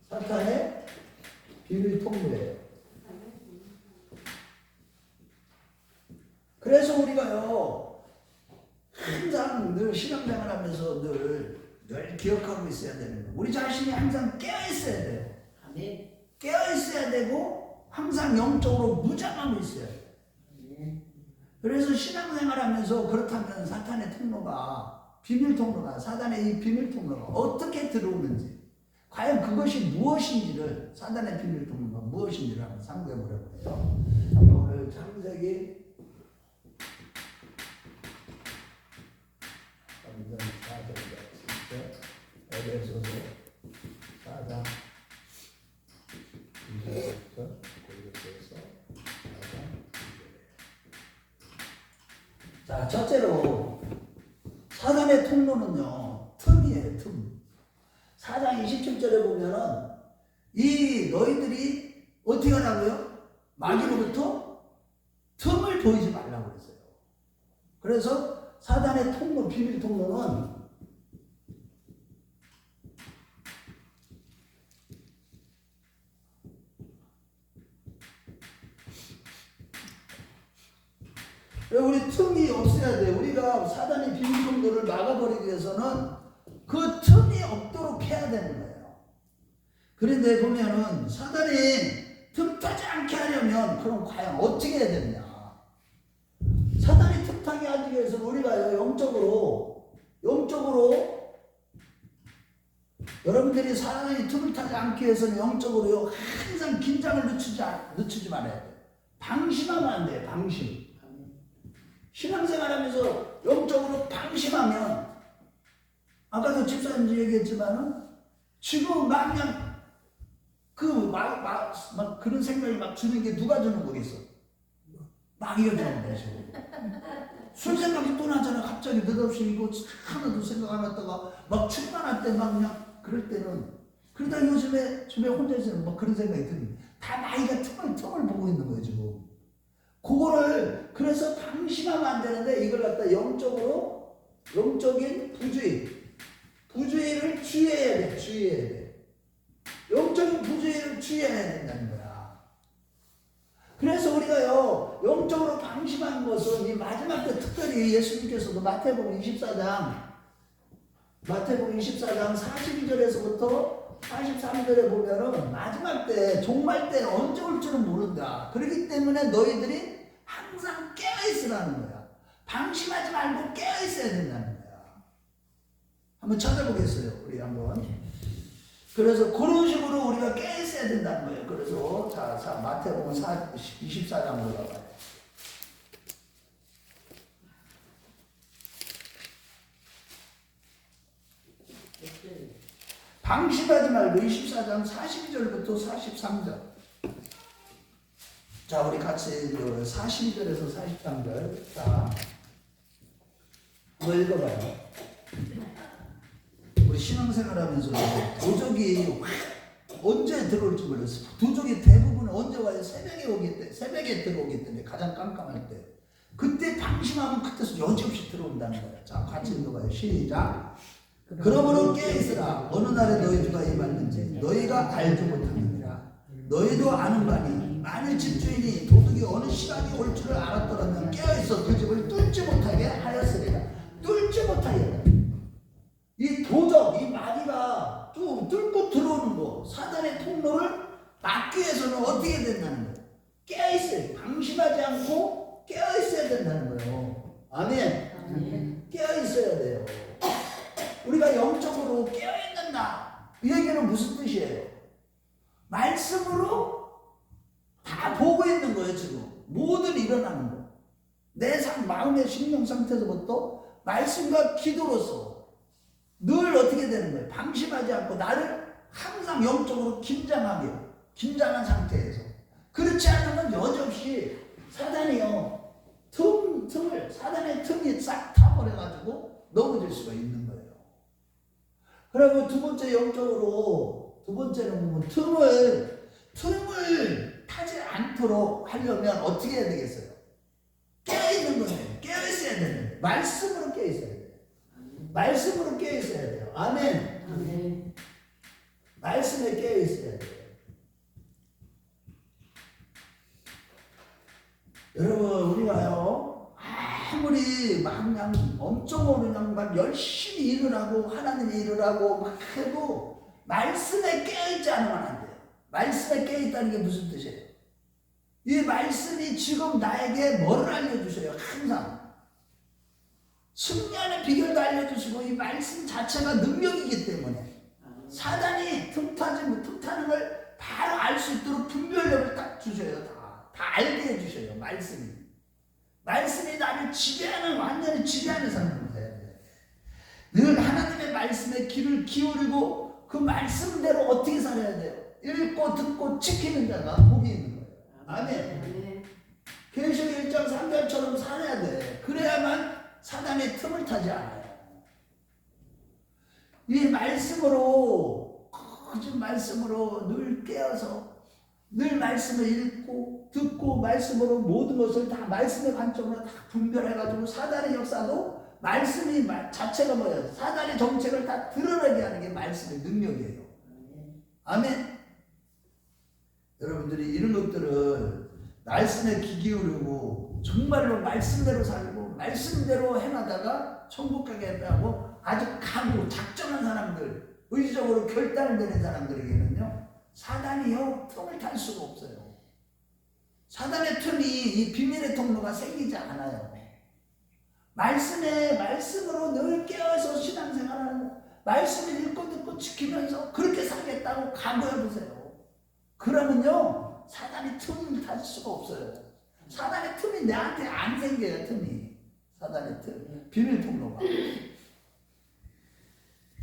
사탄의 비밀 통로예요. 그래서 우리가요 항상 늘 신앙생활하면서 늘 기억하고 있어야 되는 거예요. 우리 자신이 항상 깨어 있어야 돼요. 깨어 있어야 되고 항상 영적으로 무장하고 있어야 돼요. 그래서 신앙생활하면서 그렇다면 사탄의 통로가 비밀 통로가 사단의 이 비밀 통로가 어떻게 들어오는지 과연 그것이 무엇인지를 사단의 비밀 통로가 무엇인지를 한번 상고해 보려고 해요. 오늘 창세기 4장 에베소서 4장 2절부터 자, 첫째로 사단의 통로는요 틈이에요. 틈. 4장 27절에 보면은 이 너희들이 어떻게 하라고요? 마귀로부터 틈을 보이지 말라고 그랬어요. 그래서 사단의 통로, 비밀 통로는 우리 틈이 없어야 돼. 우리가 사단의 비밀 통로를 막아버리기 위해서는 그 틈이 없도록 해야 되는 거예요. 그런데 보면은 사단이 틈타지 않게 하려면 그럼 과연 어떻게 해야 되느냐? 사단이 틈타게 하기 위해서는 우리가 영적으로 여러분들이 사단이 틈을 타지 않기 위해서는 영적으로 항상 긴장을 늦추지 말아야 돼요. 방심하면 안 돼요. 방심. 신앙생활하면서 영적으로 방심하면 아까도 집사님도 얘기했지만은 지금 막 그냥 막 그런 생각이 막 드는 게 누가 주는 거겠어? 막 이어지는 거지. 술 생각이 또 나잖아. 갑자기 느닷없이 이거 하나도 생각 안 했다가 막 충만할 때 막 그냥 그럴 때는 그러다 요즘에 혼자 있으면 막 그런 생각이 드니 다 나이가 틈을 보고 있는 거예요 지금. 그거를 그래서 방심하면 안 되는데 이걸 갖다 영적인 부주의를 주의해야 돼. 영적인 부주의를 주의해야 된다는 거야. 그래서 우리가요 영적으로 방심하는 것은 이 마지막 때 특별히 예수님께서도 마태복음 24장 42절에서부터 43절에 보면은 마지막 때 종말 때 언제 올 줄은 모른다. 그렇기 때문에 너희들이 항상 깨어있으라는 거야. 방심하지 말고 깨어있어야 된다는 거야. 한번 찾아보겠어요. 우리 한번. 그래서 그런 식으로 우리가 깨어있어야 된다는 거예요. 그래서 자 마태복음 24장으로 가봐요. 방심하지 말고 24장 42절부터 43절. 자, 우리 같이 42절에서 43절. 자, 한번 읽어봐요. 우리 신앙생활 하면서 도적이 언제 들어올지 몰랐어. 도적이 대부분 언제 와요? 새벽에 들어오기 때문에 가장 깜깜할 때. 그때 방심하면 그때서 여지없이 들어온다는 거예요. 자, 같이 읽어봐요. 시작. 그러므로 깨어있으라. 어느 날에 너희 주가 임하는지 너희가 알지 못하느니라. 너희도 아는 바니 만일 집주인이 도둑이 어느 시간이 올 줄을 알았더라면 깨어있어 그 집을 뚫지 못하게 하였으리라. 뚫지 못하게. 이 도적, 이 마귀가 쭉 뚫고 들어오는 거, 사단의 통로를 막기 위해서는 어떻게 된다는 거예요? 깨어있어요. 방심하지 않고 깨어있어야 된다는 거예요. 아멘. 깨어있어야 돼요. 우리가 영적으로 깨어있는다. 이 얘기는 무슨 뜻이에요? 말씀으로 다 보고 있는 거예요. 지금 모든 일어나는 거. 내 마음의 심령 상태에서부터 말씀과 기도로서 늘 어떻게 되는 거예요? 방심하지 않고 나를 항상 영적으로 긴장한 상태에서. 그렇지 않으면 여지없이 사단이요 사단의 틈이 싹 타버려가지고 넘어질 수가 있는 거예요. 그리고 두 번째는 보면 틈을 타지 않도록 하려면 어떻게 해야 되겠어요? 깨어있는 거예요. 깨어있어야 되는 거예요. 말씀으로 깨어있어야 돼요. 말씀으로 깨어있어야 돼요. 아멘. 말씀에 깨어 있어야 돼요. 여러분 우리가요 아무리 막 그냥 엄청 그냥 막 열심히 일을 하고 하나님의 일을 하고 막 해도 말씀에 깨어있지 않으면 안 돼요. 말씀에 깨어있다는 게 무슨 뜻이에요? 이 말씀이 지금 나에게 뭐를 알려주셔요? 항상 승리하는 비결도 알려주시고 이 말씀 자체가 능력이기 때문에 사단이 틈타는 걸 바로 알 수 있도록 분별력을 딱 주셔요. 다 알게 해주셔요. 말씀이 나를 지배하는, 완전히 지배하는 사람이 돼야 돼. 늘 하나님의 말씀에 귀를 기울이고 그 말씀대로 어떻게 살아야 돼요? 읽고 듣고 지키는 자가 복이 있는 거예요. 아멘. 계시록 1장 3절처럼 살아야 돼. 그래야만 사단의 틈을 타지 않아요. 이 말씀으로, 거짓 말씀으로 늘 깨어서 늘 말씀을 읽고 듣고 말씀으로 모든 것을 다 말씀의 관점으로 다 분별해가지고 사단의 역사도 말씀이 자체가 뭐예요? 사단의 정책을 다 드러내게 하는 게 말씀의 능력이에요. 아멘. 여러분들이 이런 것들을 말씀에 귀 기울이고 정말로 말씀대로 살고 말씀대로 해나다가 천국 가게 하고 아주 강고 작정한 사람들, 의지적으로 결단을 내는 사람들에게는요 사단이요 틈을 탈 수가 없어요. 사단의 틈이 이 비밀의 통로가 생기지 않아요. 말씀으로 늘 깨어서 신앙생활하는 말씀을 읽고 듣고 지키면서 그렇게 살겠다고 각오해보세요. 그러면요 사단이 틈을 탈 수가 없어요. 사단의 틈이 내한테 안 생겨요. 틈이 사단의 틈, 비밀 통로가.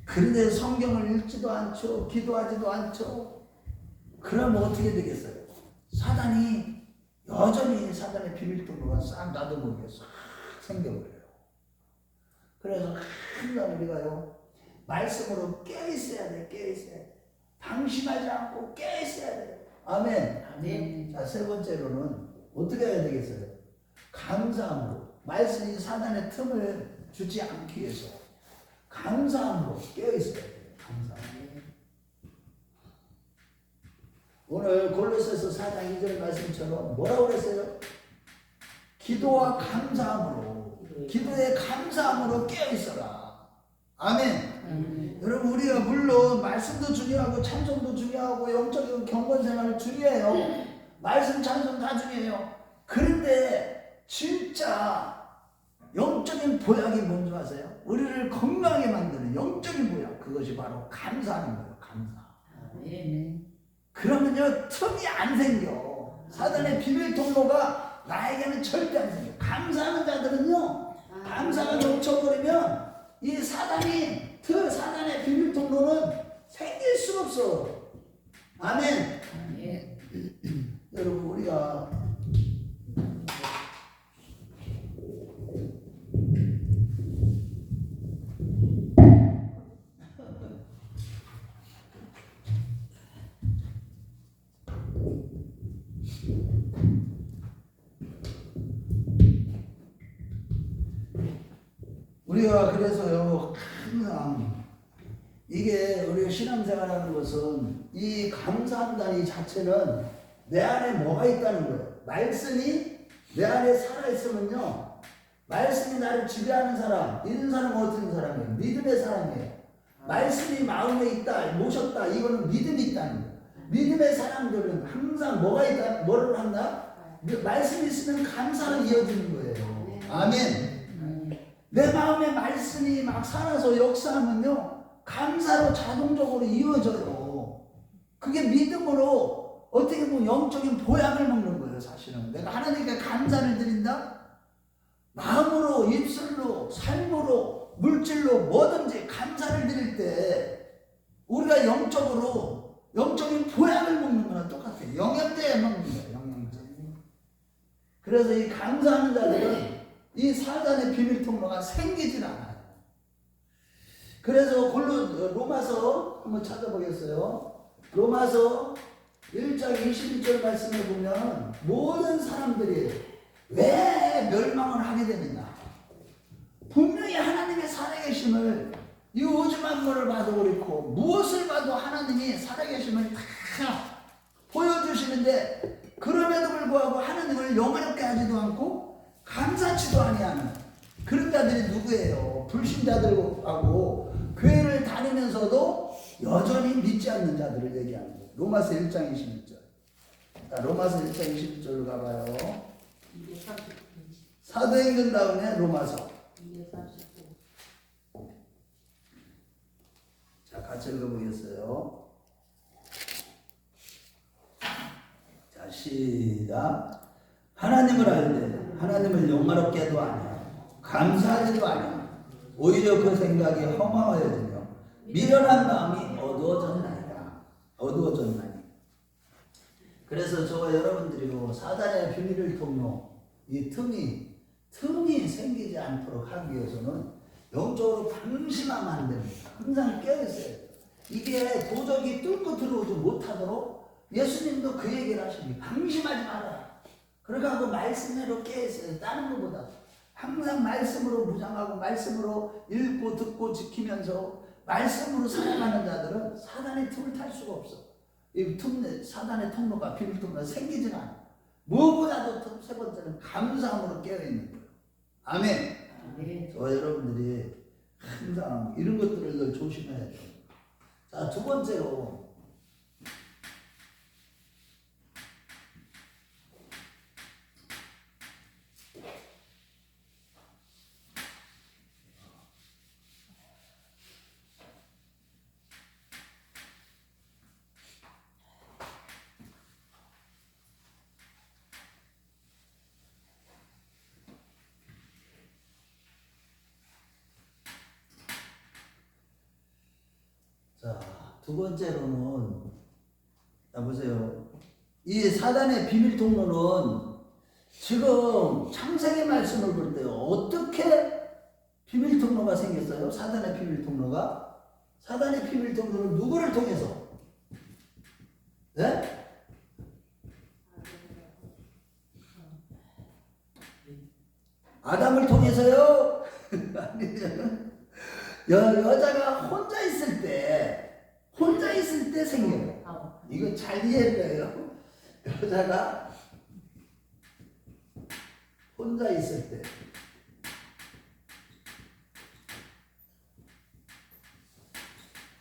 그런데 성경을 읽지도 않죠. 기도하지도 않죠. 그러면 어떻게 되겠어요? 사단이 여전히 사단의 비밀 통로가 싹 나도 모르게 싹 생겨버려요. 그래서 항상 우리가요 말씀으로 깨어있어야 돼. 깨어있어야 돼. 방심하지 않고 깨어있어야 돼. 아멘. 아멘. 자, 세 번째로는 어떻게 해야 되겠어요? 감사함으로. 말씀이 사단의 틈을 주지 않기 위해서 감사함으로 깨어있어야 돼요. 감사함으로. 오늘 골로새서 4장 2절 말씀처럼 뭐라고 그랬어요? 기도와 감사함으로, 기도에 감사함으로 깨어있어라. 아멘. 여러분 우리가 물론 말씀도 중요하고 찬송도 중요하고 영적인 경건생활 중요해요. 말씀 찬송 다 중요해요. 그런데 진짜 영적인 보약이 뭔지 아세요? 우리를 건강하게 만드는 영적인 보약, 그것이 바로 감사하는 거예요. 감사. 그러면요 틈이 안 생겨. 사단의 비밀 통로가 나에게는 절대 안 생겨. 감사하는 자들은요 감사가 넘쳐버리면 이 사단의 비밀 통로는 생길 수가 없어. 아멘. 여러분 우리가 그래서요 항상 이게 우리가 신앙생활하는 것은 이 감사한다는 이 자체는 내 안에 뭐가 있다는 거예요. 말씀이 내 안에 살아있으면요 말씀이 나를 지배하는 사람, 이런 사람은 어떤 사람이에요? 믿음의 사람이에요. 말씀이 마음에 있다, 모셨다, 이거는 믿음이 있다는 거예요. 믿음의 사람들은 항상 뭐가 있다, 뭐를 한다? 말씀이 있으면 감사로 이어지는 거예요. 아멘. 내 마음에 말씀이 막 살아서 역사하면요 감사로 자동적으로 이어져요. 그게 믿음으로 어떻게 보면 영적인 보약을 먹는 거예요. 사실은 내가 하나님께 감사를 드린다, 마음으로, 입술로, 삶으로, 물질로 뭐든지 감사를 드릴 때 우리가 영적으로 영적인 보약을 먹는 거랑 똑같아요. 영양제 먹는 거예요. 영양제. 그래서 이 감사하는 자들은 이 사단의 비밀 통로가 생기질 않아요. 그래서 로마서 한번 찾아보겠어요. 로마서 1장 21절 말씀을 보면 모든 사람들이 왜 멸망을 하게 되느냐. 분명히 하나님의 살아계심을 이 우주 만물을 봐도 그렇고 무엇을 봐도 하나님이 살아계심을 다 보여주시는데 그럼에도 불구하고 하나님을 영화롭게 하지도 않고 감사치도 아니하는 그런 자들이 누구예요? 불신자들하고 교회를 다니면서도 여전히 믿지 않는 자들을 얘기하는 거예요. 로마서 1장 21절. 자, 로마서 1장 21절로 가봐요. 사도행전 다음에 로마서. 자, 같이 읽어보겠어요. 자, 시작. 하나님을 알되 하나님을 영화롭게도 아니하고 감사하지도 아니하고 오히려 그 생각이 허망하여지며 미련한 마음이 어두워졌나니. 그래서 저와 여러분들이요 사단의 비밀을 통로 이 틈이 생기지 않도록 하기 위해서는 영적으로 방심하면 안 됩니다. 항상 깨어있어야 돼요. 이게 도적이 뚫고 들어오지 못하도록 예수님도 그 얘기를 하십니다. 방심하지 마라. 그러니까 그 말씀으로 깨어있어요. 다른 것보다 항상 말씀으로 무장하고 말씀으로 읽고 듣고 지키면서 말씀으로 살아가는 자들은 사단의 틈을 탈 수가 없어. 이 사단의 통로가 비밀 통로가 생기진 않아. 무엇보다도 세 번째는 감사함으로 깨어있는 거예요. 아멘. 저와 여러분들이 항상 이런 것들을 늘 조심해야 돼요. 자, 두 번째로 두 번째로는 자 보세요. 이 사단의 비밀 통로는 지금 창세기 말씀을 볼 때요. 어떻게 비밀 통로가 생겼어요? 사단의 비밀 통로가? 사단의 비밀 통로는 누구를 통해서? 네? 아담을 통해서요? 여자가 혼자 있을 때 생겨요. 이거 잘 이해해요. 여자가 혼자 있을 때.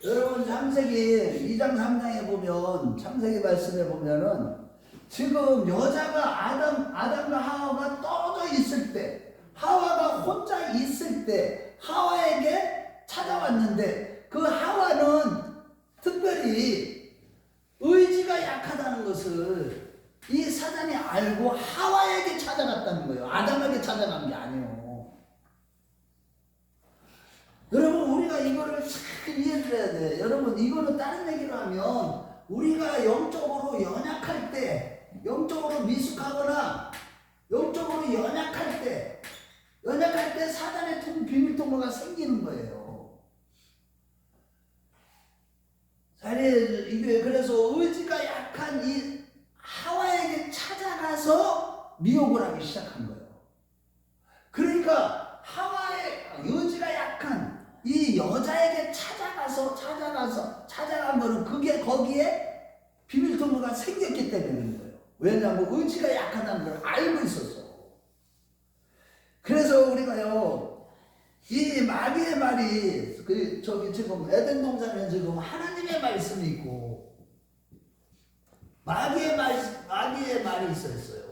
여러분 창세기 2장 3장에 보면 창세기 말씀에 보면은 지금 여자가 아담과 하와가 떨어져 있을 때 하와가 혼자 있을 때 하와에게 찾아왔는데 그 하와는 특별히 의지가 약하다는 것을 이 사단이 알고 하와에게 찾아갔다는 거예요. 아담에게 찾아간 게 아니에요. 여러분 우리가 이거를 잘 이해를 해야 돼. 여러분 이거는 다른 얘기로 하면 우리가 영적으로 연약할 때 영적으로 미숙하거나 영적으로 연약할 때 사단의 비밀 통로가 생기는 거예요. 이게 그래서 의지가 약한 이 하와에게 찾아가서 미혹을 하기 시작한 거예요. 그러니까 하와의 의지가 약한 이 여자에게 찾아간 거는 그게 거기에 비밀 통로가 생겼기 때문인 거예요. 왜냐하면 의지가 약하다는 걸 알고 있었어. 그래서 우리가요 이 마귀의 말이 지금 에덴 동산에 지금 하나님의 말씀이 있고 마귀의 말이 있었어요.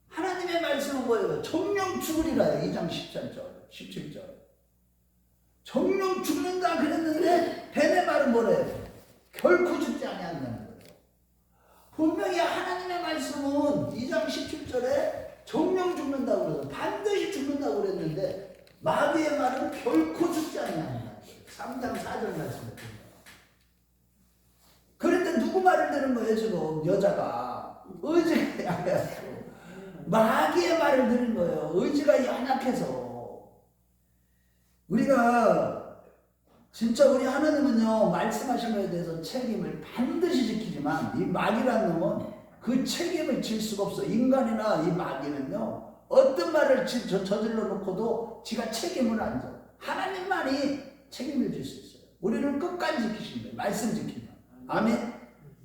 하나님의 말씀은 뭐예요? 정령 죽으리라요. 2장 17절. 정령 죽는다 그랬는데 뱀의 말은 뭐래요? 결코 죽지 아니한다는 거예요. 분명히 하나님의 말씀은 2장 17절에 정령 죽는다고 그래서 반드시 죽는다고 그랬는데 마귀의 말은 결코 죽지 않는다. 3장 4절 말씀에 보면. 그런데 누구 말을 들은 거예요 지금? 여자가 의지가 약해서 마귀의 말을 들은 거예요. 의지가 연약해서. 우리가 진짜 우리 하나님은요 말씀하신 것에 대해서 책임을 반드시 지키지만 이 마귀라는 놈은 그 책임을 질 수가 없어. 인간이나 이 마귀는요 어떤 말을 저질러 놓고도 지가 책임을 안 져. 하나님만이 책임을 질 수 있어요. 우리는 끝까지 지키신 거예요. 말씀 지킨다. 아멘.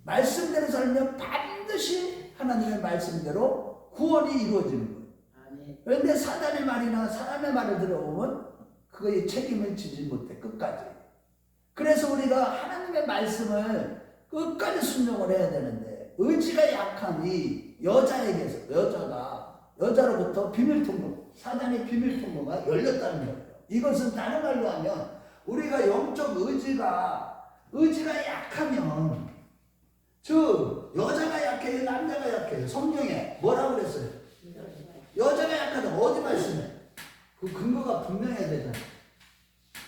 말씀대로 살면 반드시 하나님의 말씀대로 구원이 이루어지는 거예요. 그런데 사단의 말이나 사람의 말을 들어보면 그거의 책임을 지지 못해 끝까지. 그래서 우리가 하나님의 말씀을 끝까지 순종을 해야 되는데 의지가 약한 이 여자에게서 여자로부터 비밀통로, 사단의 비밀통로가 열렸다는 거예요. 이것은 다른 말로 하면 우리가 영적 의지가 약하면 여자가 약해요, 남자가 약해요. 성경에 뭐라고 그랬어요? 여자가 약하다. 어디 말씀에? 그 근거가 분명해야 되잖아요.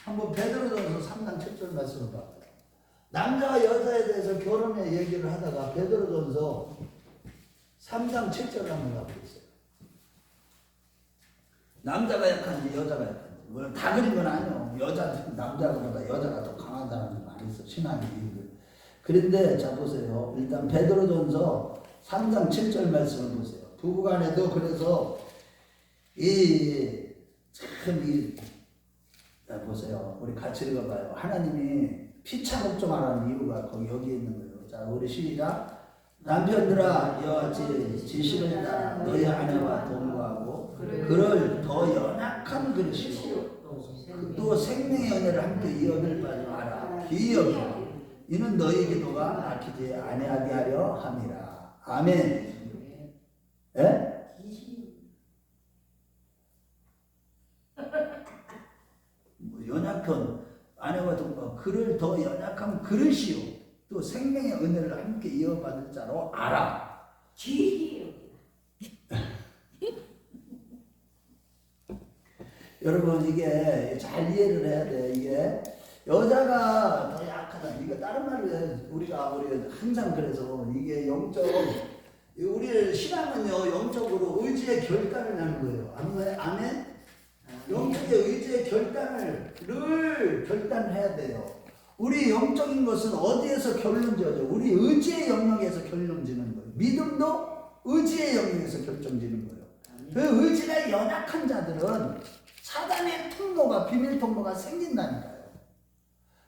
한번 베드로전서 3장 7절 말씀을 봐요. 남자와 여자에 대해서 결혼의 얘기를 하다가 베드로전서 3장 7절을 한번 가보겠어요. 남자가 약한지 여자가 약한지. 물론 다 그린 건 아니에요. 남자보다 여자가 더 강한 사람이 많이 있어. 신앙의 이유들. 그런데 자 보세요. 일단 베드로전서 3장 7절 말씀을 보세요. 부부간에도 그래서 보세요. 우리 같이 읽어봐요. 하나님이 피차 걱정하라는 이유가 여기에 있는 거예요. 자, 우리 시작. 남편들아 이와 지시를 따라 너희 아내와 동거하고 그를 더 연약한 그릇이요 또 생명의 은혜를 함께 이어들 바지 마라. 기여기라. 이는 너희 기도가 막히지 아니하게 하려 함이라. 아멘. 예? 연약한 아내와 동거 그를 더 연약한 그릇이요 또 생명의 은혜를 함께 이어받을 자로 알아. 여러분 이게 잘 이해를 해야 돼. 이게 여자가 더 약하다. 이거 다른 말로 우리가 항상 그래서 이게 우리 신앙은요 영적으로 의지의 결단을 하는 거예요. 아멘. 영적의 의지의 결단을 늘 결단해야 돼요. 우리 영적인 것은 어디에서 결론지어져? 우리 의지의 영역에서 결론지는 거예요. 믿음도 의지의 영역에서 결정지는 거예요. 그 의지가 연약한 자들은 사단의 비밀 통로가 생긴다니까요.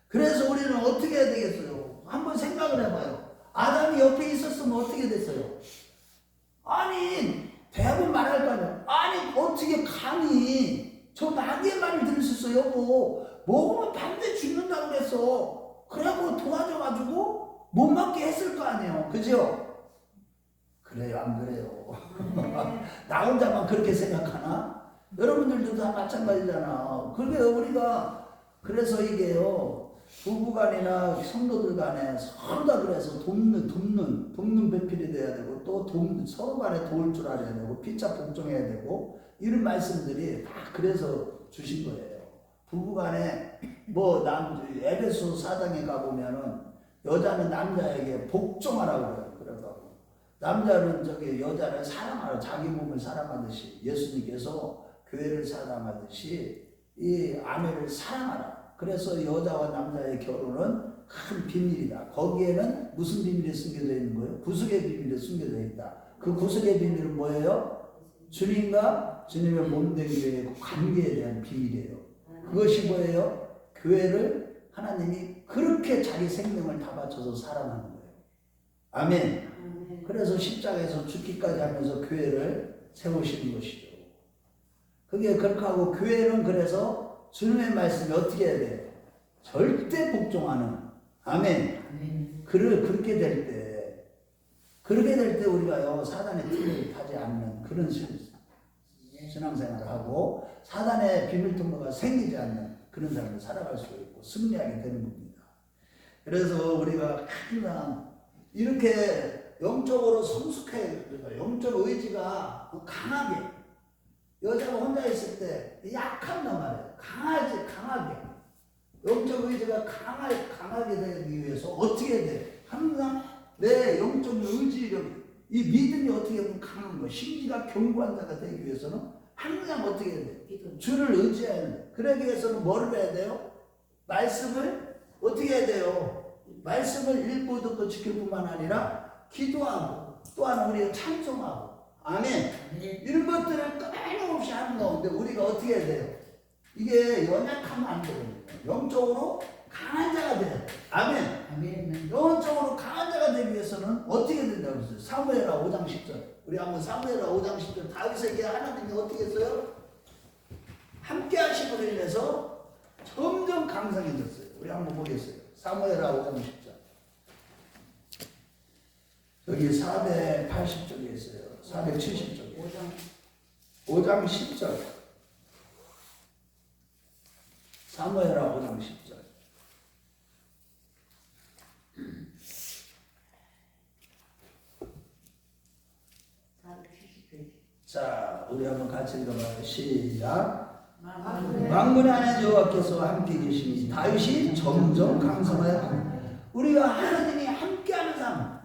그래서 우리는 어떻게 해야 되겠어요? 한번 생각을 해봐요. 아담이 옆에 있었으면 어떻게 됐어요? 아니, 대답은 말할 거 아니에요. 아니, 어떻게 감히 저 마귀의 말을 들을 수 있어요? 먹으면 반대 죽는다고 그랬어. 그래갖고 도와줘가지고 못 먹게 했을 거 아니에요. 그죠? 그래요, 안 그래요? 나 혼자만 그렇게 생각하나? 여러분들도 다 마찬가지잖아. 그래서 이게요, 부부간이나 성도들 간에 서로 다 그래서 돕는 배필이 돼야 되고, 또 서로 간에 도울 줄 알아야 되고, 피차 복종해야 되고, 이런 말씀들이 다 그래서 주신 거예요. 부부간에 에베소 4장에 가보면은 여자는 남자에게 복종하라고 그래요. 그래서 남자는 여자를 사랑하라. 자기 몸을 사랑하듯이 예수님께서 교회를 사랑하듯이 이 아내를 사랑하라. 그래서 여자와 남자의 결혼은 큰 비밀이다. 거기에는 무슨 비밀이 숨겨져 있는 거예요? 구속의 비밀이 숨겨져 있다. 그 구속의 비밀은 뭐예요? 주님과 주님의 몸된 교회의 관계에 대한 비밀이에요. 그것이 뭐예요? 교회를 하나님이 그렇게 자기 생명을 다 바쳐서 사랑하는 거예요. 아멘. 그래서 십자가에서 죽기까지 하면서 교회를 세우시는 것이죠. 그게 그렇게 하고 교회는 그래서 주님의 말씀이 어떻게 해야 돼요? 절대 복종하는. 아멘. 그렇게 될 때 우리가요 사단의 틀을 타지 않는 그런 신앙생활을 하고 사단의 비밀통로가 생기지 않는 그런 삶을 살아갈 수 있고 승리하게 되는 겁니다. 그래서 우리가 항상 이렇게 영적으로 성숙해야 돼요. 영적 의지가 강하게 여자가 혼자 있을 때 약한단 말이에요. 강하게 영적 의지가 강하게 되기 위해서 어떻게 해야 돼? 항상 내 영적 의지력, 이 믿음이 어떻게 보면 강한 거, 심지가 견고한 자가 되기 위해서는 항상 어떻게 해야 돼? 주를 의지해야 돼. 그러기 위해서는 뭐를 해야 돼요? 말씀을 어떻게 해야 돼요? 말씀을 읽고 듣고 지킬 뿐만 아니라 기도하고 또한 우리가 찬송하고 아멘. 이런 것들을 끊임없이 하는 가운데 우리가 어떻게 해야 돼요? 이게 연약하면 안 되거든요. 영적으로 강한 자가 돼야 돼. 아멘. 아멘. 영적으로 강한 자가 되기 위해서는 어떻게 된다고 그랬어요? 사무엘하 5장 10절. 우리 한번 사무엘하 5장 10절. 다윗에게 하나님이 어떻게 했어요? 함께 하심으로 인해서 점점 강성해졌어요. 우리 한번 보겠어요. 사무엘하 5장 10절. 여기 480쪽에 있어요. 470쪽에. 5장 10절. 사무엘하 5장 10절. 자, 우리 한번 같이 읽어봐요. 시작. 만군의 하나님 여호와께서 함께 계시니 다윗이 점점 강성하여 우리가 하나님이 함께하는 삶,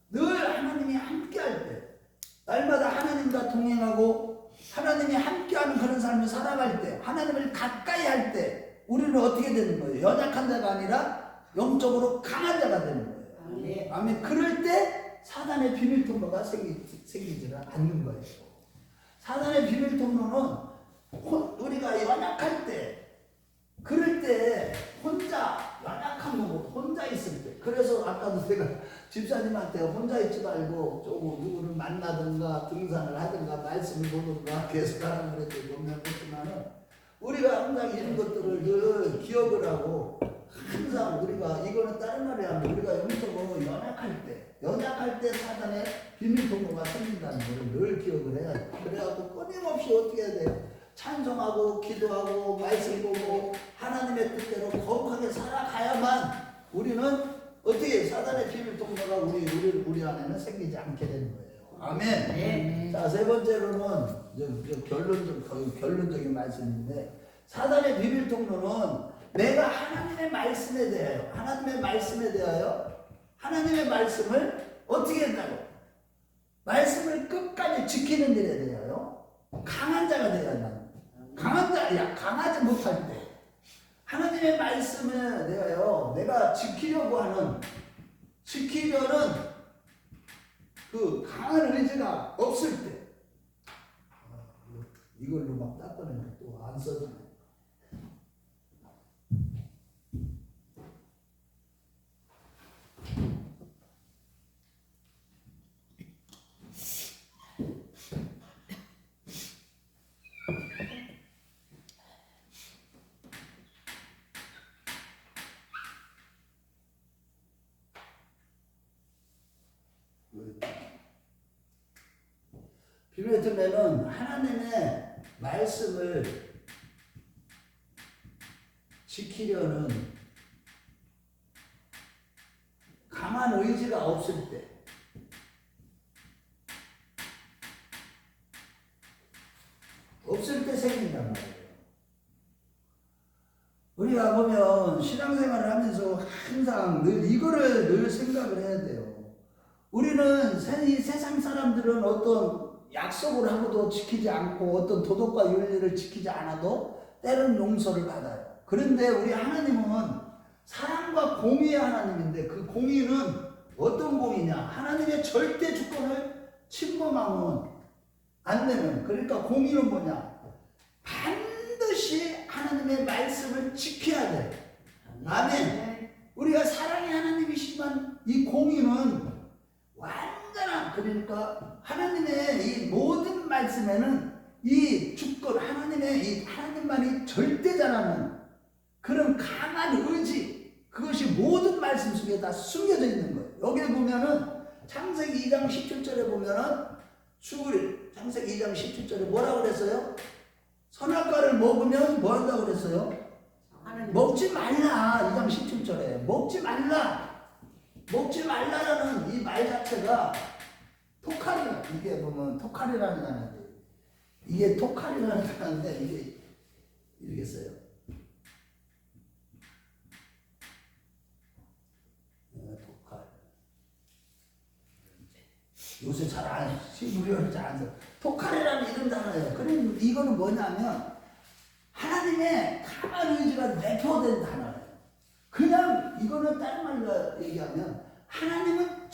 늘 하나님이 함께할 때, 날마다 하나님과 동행하고 하나님이 함께하는 그런 삶을 살아갈 때, 하나님을 가까이 할 때, 우리는 어떻게 되는 거예요? 연약한 자가 아니라 영적으로 강한 자가 되는 거예요. 아멘. 그럴 때 사단의 비밀 통로가 생기지 않는 거예요. 사단의 비밀 통로는 우리가 연약할 때, 그럴 때 혼자 연약한 거고 혼자 있을 때. 그래서 아까도 제가 집사님한테 혼자 있지 말고 조금 누구를 만나든가 등산을 하든가 말씀을 보든가 계속 하라고 그랬더니 못했지만은 우리가 항상 이런 것들을 늘 기억을 하고 항상 우리가 이거는 다른 말이 아니라 우리가 영적으로 연약할 때 사단의 비밀 통로가 생긴다는 것을 늘 기억을 해야 돼. 그래갖고 끊임없이 어떻게 해야 돼? 찬송하고 기도하고 말씀 보고 하나님의 뜻대로 거룩하게 살아가야만 우리는 어떻게 사단의 비밀 통로가 우리 안에는 생기지 않게 되는 거예요. 아멘. 네. 자, 세 번째로는 결론적인 말씀인데 사단의 비밀 통로는 내가 하나님의 말씀에 대하여 하나님의 말씀을 어떻게 한다고? 말씀을 끝까지 지키는 일에 대하여 강한 자가 되어야 한다. 강하지 못할 때 하나님의 말씀에 대하여 내가 지키려는 그 강한 의지가 없을 때 이걸로 막 닦아내면 또 안 써지네. 비밀의 틀에는 하나님의 말씀을 지키려는 강한 의지가 없을 때 생긴단 말이에요. 우리가 보면 신앙생활을 하면서 항상 이거를 생각을 해야 돼요. 우리는 이 세상 사람들은 어떤 약속을 하고도 지키지 않고 어떤 도덕과 윤리를 지키지 않아도 때로는 용서를 받아요. 그런데 우리 하나님은 사랑과 공의의 하나님인데 그 공의는 어떤 공의냐? 하나님의 절대 주권을 침범하면 안 되는. 그러니까 공의는 뭐냐? 반드시 하나님의 말씀을 지켜야 돼. 아멘. 우리가 사랑의 하나님이시지만 이 공의는 완전한, 그러니까 하나님의 이 모든 말씀에는 이 주권, 하나님만이 절대자라는 그런 강한 의지, 그것이 모든 말씀 속에 다 숨겨져 있는 거예요. 여기에 보면은 창세기 2장 17절에 보면은 창세기 2장 17절에 뭐라고 그랬어요? 선악과를 먹으면 뭐 한다고 그랬어요? 먹지 말라. 2장 17절에 먹지 말라라는 이 말 자체가 이게 보면 토칼이라는 단어인데, 이게 토칼이라는 단어인데 이게 이렇게 써요. 토칼. 요새 우리는 잘 안 써. 토칼이라는 이런 단어예요. 그럼 이거는 뭐냐면 하나님의 강한 의지가 내포된 단어예요. 그냥 이거는 다른 말로 얘기하면 하나님은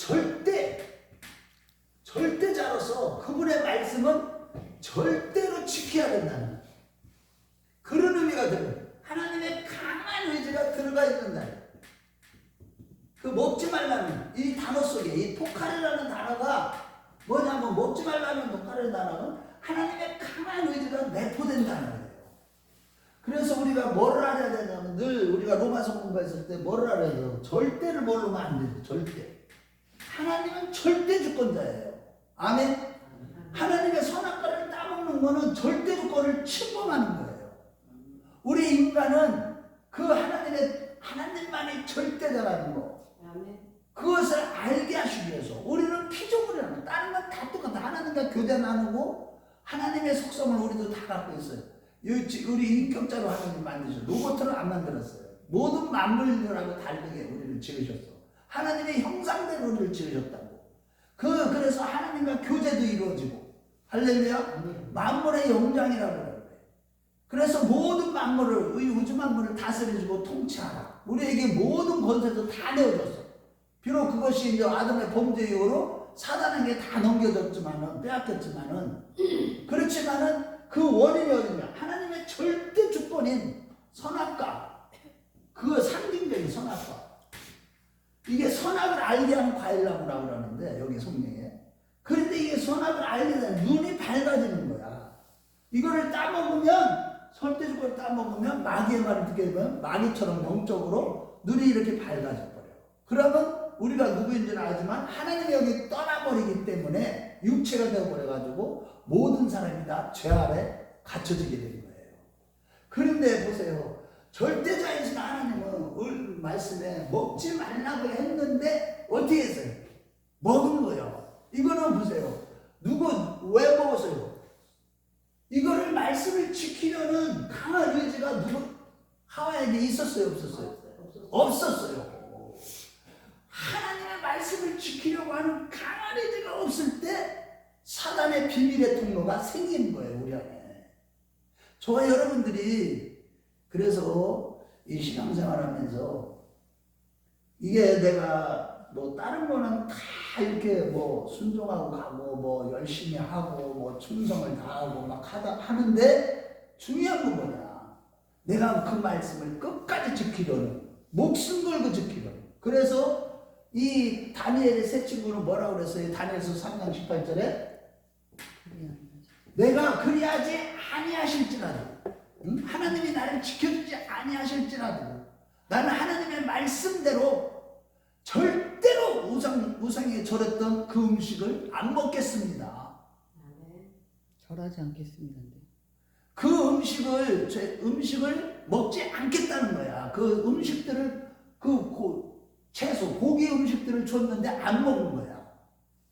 절대자로서 그분의 말씀은 절대로 지켜야 된다는 그런 의미가 먹지 말라는 똑바른 단어는 하나님의 강한 의지가 내포된다는 거예요. 그래서 우리가 뭐를 알아야 되냐면 늘 우리가 로마서 공부했을 때 뭐를 알아야 돼요? 절대를 모르면 안 돼요. 절대. 하나님은 절대 주권자예요. 아멘. 하나님의 선악과를 따먹는 거는 절대 주권을 침범하는 거예요. 우리 인간은 그 하나님만이 절대자라는 거. 그것을 알게 하시기 위해서 우리는 피조물이라는 다른 건 다 똑같아. 하나님과 교제 나누고 하나님의 속성을 우리도 다 갖고 있어요. 우리 인격자로 하나님 만드셨어요. 로봇은 안 만들었어요. 모든 만물들하고 다르게 우리를 지으셨어. 하나님의 형상대로 우리를 지으셨다고. 그래서 하나님과 교제도 이루어지고, 할렐루야. 만물의 영장이라고 그래요. 그래서 모든 만물을, 우주 만물을 다스려주고 통치하라. 우리에게 모든 권세도 다 내어줬어. 비록 그것이 이제 아담의 범죄 이후로 사단에게 다 넘겨졌지만은, 빼앗겼지만은, 그렇지만은 그 원인이 어디냐? 하나님의 절대 주권인 선악과, 그 상징적인 선악과. 이게 선악을 알게 하는 과일나무라고 그러는데, 여기 성경에. 그런데 이게 선악을 알게 되면 눈이 밝아지는 거야. 이거를 따먹으면, 절대주권을 따먹으면 마귀의 말을 듣게 되면 마귀처럼 영적으로 눈이 이렇게 밝아져 버려요. 그러면 우리가 누구인지는 알지만 하나님이 여기 떠나버리기 때문에 육체가 되어버려가지고 모든 사람이 다 죄 아래 갇혀지게 되는 거예요. 그런데 보세요. 절대자이신 하나님은 말씀에 먹지 말라고 했는데 어떻게 했어요? 먹은 거예요. 이거는 보세요. 왜 먹었어요? 이거를 말씀을 지키려는 강한 의지가 하와에게 있었어요? 없었어요? 없었어요. 하나님의 말씀을 지키려고 하는 강한 의지가 없을 때 사단의 비밀의 통로가 생기는 거예요, 우리 안에. 저와 여러분들이 그래서 이 신앙생활 하면서 이게 내가 뭐 다른 거는 다 이렇게 뭐 순종하고 가고 뭐 열심히 하고 뭐 충성을 다하고 막 하는데 중요한 건 뭐냐? 내가 그 말씀을 끝까지 지키려는, 목숨 걸고 지키려는. 그래서 이 다니엘의 세 친구는 뭐라고 그랬어요? 다니엘서 3장 18절에 내가 그리하지 아니하실지라도, 하나님이 나를 지켜주지 아니하실지라도 나는 하나님의 말씀대로 절대로 우상에 절했던 그 음식을 안 먹겠습니다. 절하지 않겠습니다. 그 음식을 먹지 않겠다는 거야. 그 음식들을 채소, 고기 음식들을 줬는데 안 먹은 거야.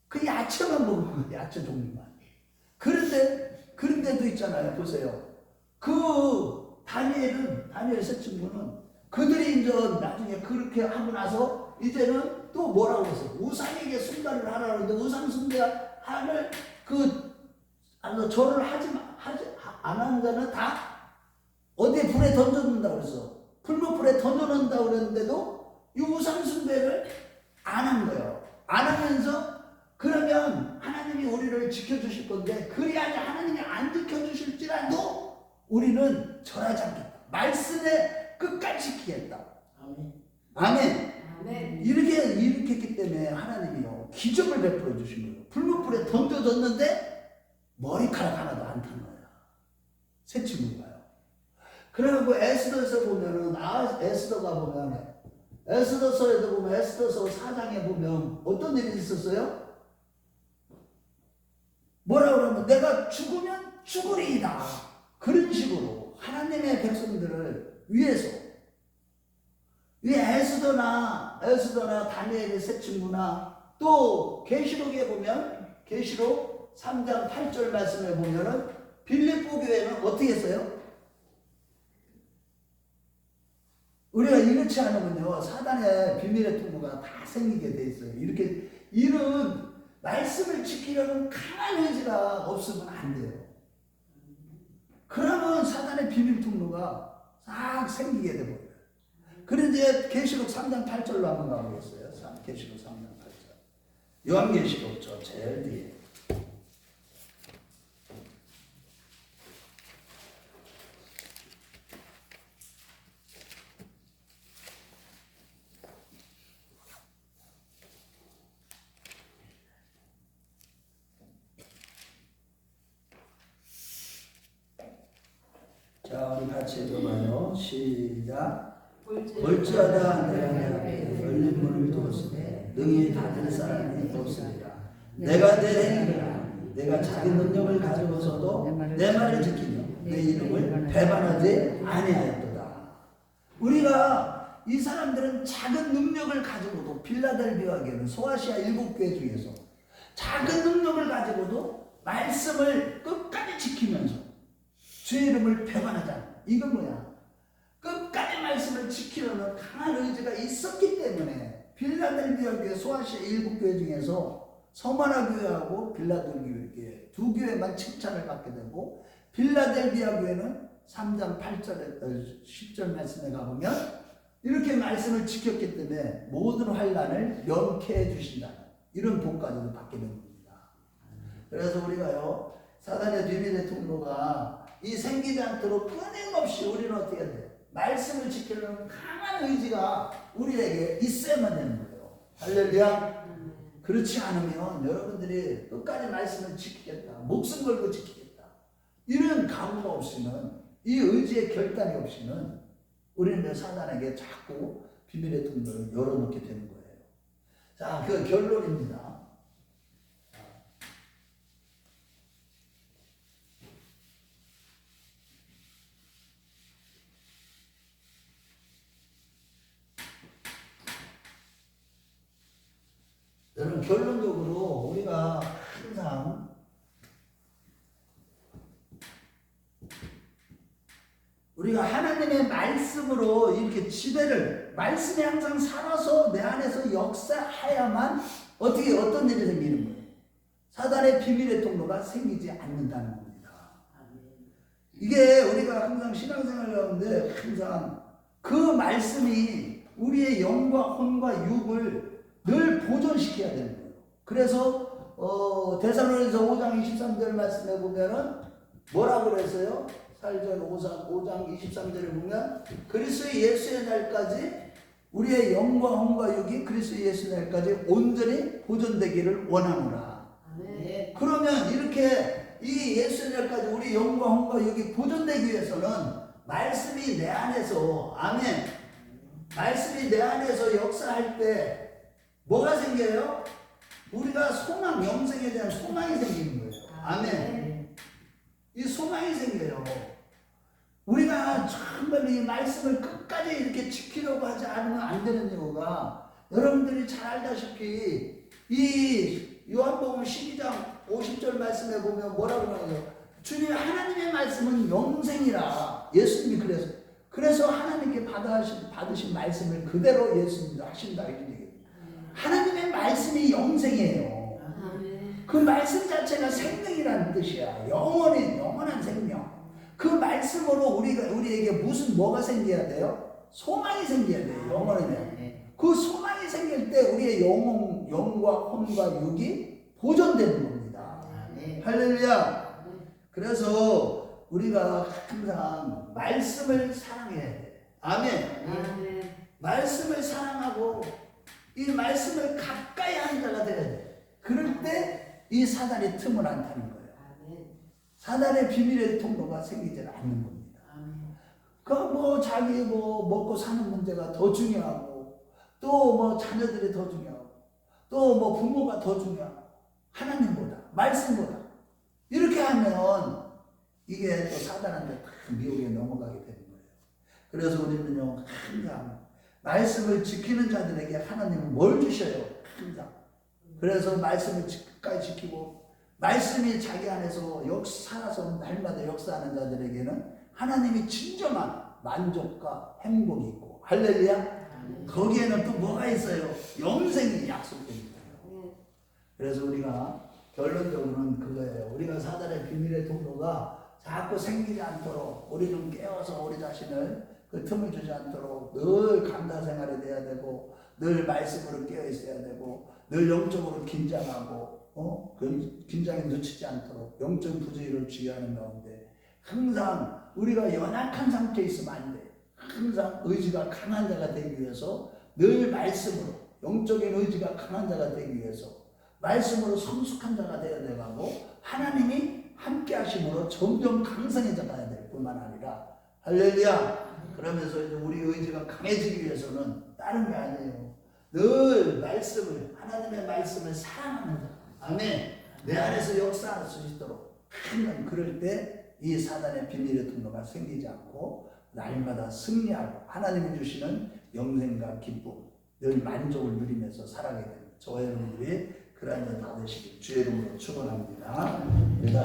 그 야채만 먹은 거야. 야채 종류만. 그런데도 있잖아요. 보세요. 다니엘 세 친구는 그들이 이제 나중에 그렇게 하고 나서 이제는 또 뭐라고 했어요? 우상에게 숭배를 하라고 했는데 우상 숭배를 절을 안 하는 자는 다 어디에 불에 던져놓는다고 그랬어. 풀무불에 던져놓는다고 그랬는데도 이 우상 숭배를 안 한 거예요. 안 하면서 그러면 하나님이 우리를 지켜주실 건데 그리하지 하나님이 안 지켜주실지라도 우리는 절하지 않겠다. 말씀에 끝까지 지키겠다. 아멘. 이렇게 했기 때문에 하나님이요 기적을 베풀어 주신 거예요. 풀무불에 던져졌는데 머리카락 하나도 안 탄 거야. 새 친구가요. 그래갖고 에스더에서 보면은 에스더서에도 보면 에스더서 4장에 보면 어떤 일이 있었어요? 뭐라고 그러면 내가 죽으면 죽으리이다. 그런 식으로 하나님의 백성들을 위해서 이 에스더나 다니엘의 세 친구나 또 계시록에 보면 계시록 3장 8절 말씀에 보면은 빌립보 교회는 어떻게 했어요? 우리가 이렇지 않으면요 사단의 비밀의 통로가 다 생기게 돼 있어요. 이렇게 이런 말씀을 지키려는 강한 의지가 없으면 안 돼요. 그러면 사단의 비밀 통로가 싹 생기게 돼 버려요. 그런데 계시록 3장 8절로 한번 가보겠어요. 계시록 3장 8절. 요한계시록 저 제일 뒤에. 자, 우리 같이 읽어봐요. 시작. 볼지어다 내가 내 앞에 열린 문을 두었으되 능히 닫을 사람이 없으리라. 내가 내 행위라 내가 자기 능력을 가지고서도 내 말을 지키며 내 이름을 배반하지 아니하였도다. 우리가 이 사람들은 작은 능력을 가지고도 빌라델비아 교회는 소아시아 7교회 중에서 작은 능력을 가지고도 말씀을 끝까지 지키면서 주의 이름을 배반하지 않아. 이건 뭐야? 끝까지 말씀을 지키려는 강한 의지가 있었기 때문에 빌라델비아 교회 소아시아 7교회 중에서 서머나 교회하고 빌라델비아 교회 두 교회만 칭찬을 받게 되고 빌라델비아 교회는 3장 8절에 10절 말씀에 가보면 이렇게 말씀을 지켰기 때문에 모든 환난을 면케해 주신다는 이런 복까지도 받게 된 겁니다. 그래서 우리가요 사단의 비밀의 통로가 이 생기지 않도록 끊임없이 우리는 어떻게 해야 돼? 말씀을 지키려는 강한 의지가 우리에게 있어야만 되는 거예요. 할렐루야. 그렇지 않으면 여러분들이 끝까지 말씀을 지키겠다, 목숨 걸고 지키겠다 이런 각오가 없이는 이 의지의 결단이 없이는 우리는 사단에게 자꾸 비밀의 통로를 열어놓게 되는 거예요. 자, 그 결론입니다. 여러분 결론적으로 우리가 항상 우리가 하나님의 말씀으로 이렇게 지배를 말씀이 항상 살아서 내 안에서 역사해야만 어떤 일이 생기는 거예요. 사단의 비밀의 통로가 생기지 않는다는 겁니다. 이게 우리가 항상 신앙생활을 하는데 항상 그 말씀이 우리의 영과 혼과 육을 늘 보존시켜야 되는 거예요. 그래서 데살로니가서 5장 23절 말씀에 보면은 뭐라고 그랬어요? 살전 5장 23절에 보면 그리스도 예수의 날까지 우리의 영과 혼과 육이 그리스도 예수의 날까지 온전히 보존되기를 원하노라. 네. 그러면 이렇게 이 예수의 날까지 우리 영과 혼과 육이 보존되기 위해서는 말씀이 내 안에서 아멘 말씀이 내 안에서 역사할 때 뭐가 생겨요? 우리가 소망, 영생에 대한 소망이 생기는 거예요. 아멘. 이 소망이 생겨요. 우리가 정말 이 말씀을 끝까지 이렇게 지키려고 하지 않으면 안 되는 이유가 여러분들이 잘 알다시피 이 요한복음 12장 50절 말씀에 보면 뭐라고 하나요? 주님 하나님의 말씀은 영생이라 예수님이 그래서 하나님께 받으신 말씀을 그대로 예수님도 하신다 이런 얘기예요. 하나님의 말씀이 영생이에요. 그 말씀 자체가 생명이라는 뜻이야. 영원한 생명. 그 말씀으로 우리에게 뭐가 생겨야 돼요? 소망이 생겨야 돼요. 영원히. 그 소망이 생길 때 우리의 영과 혼과 육이 보존되는 겁니다. 할렐루야. 그래서 우리가 항상 말씀을 사랑해야 돼. 아멘. 말씀을 사랑하고 이 말씀을 가까이 하는 자가 되어야 돼. 그럴 때 이 사단이 틈을 안 타는 거예요. 사단의 비밀의 통로가 생기지 않는 겁니다. 자기 먹고 사는 문제가 더 중요하고 또 자녀들이 더 중요하고 또 부모가 더 중요하고 하나님보다 말씀보다 이렇게 하면 이게 또 사단한테 다 미혹에 넘어가게 되는 거예요. 그래서 우리는요 항상 말씀을 지키는 자들에게 하나님은 뭘 주셔요? 항상. 그래서 말씀을 끝까지 지키고 말씀이 자기 안에서 살아서 날마다 역사하는 자들에게는 하나님이 진정한 만족과 행복이 있고 할렐루야. 거기에는 또 뭐가 있어요? 영생이 약속됩니다. 그래서 우리가 결론적으로는 그거예요. 우리가 사단의 비밀의 통로가 자꾸 생기지 않도록 우리 좀 깨워서 우리 자신을 그 틈을 주지 않도록 늘 감사 생활이 돼야 되고 늘 말씀으로 깨어 있어야 되고 늘 영적으로 긴장하고 그 긴장에 늦추지 않도록 영적 부주의를 주의하는 가운데 항상 우리가 연약한 상태에 있으면 안 돼. 항상 의지가 강한 자가 되기 위해서 늘 말씀으로 영적인 의지가 강한 자가 되기 위해서 말씀으로 성숙한 자가 되어야 되고 하나님이 함께 하심으로 점점 강성해져가야 될 뿐만 아니라 할렐루야. 그러면서 이제 우리 의지가 강해지기 위해서는 다른 게 아니에요. 늘 말씀을, 하나님의 말씀을 사랑하는 자. 아멘. 내 안에서 역사할 수 있도록 항상 그럴 때 이 사단의 비밀의 통로가 생기지 않고 날마다 승리하고 하나님이 주시는 영생과 기쁨, 늘 만족을 누리면서 살아가게 됩니다. 저와 여러분들이 그러한 일 다 되시길 주의 이름으로 축원합니다.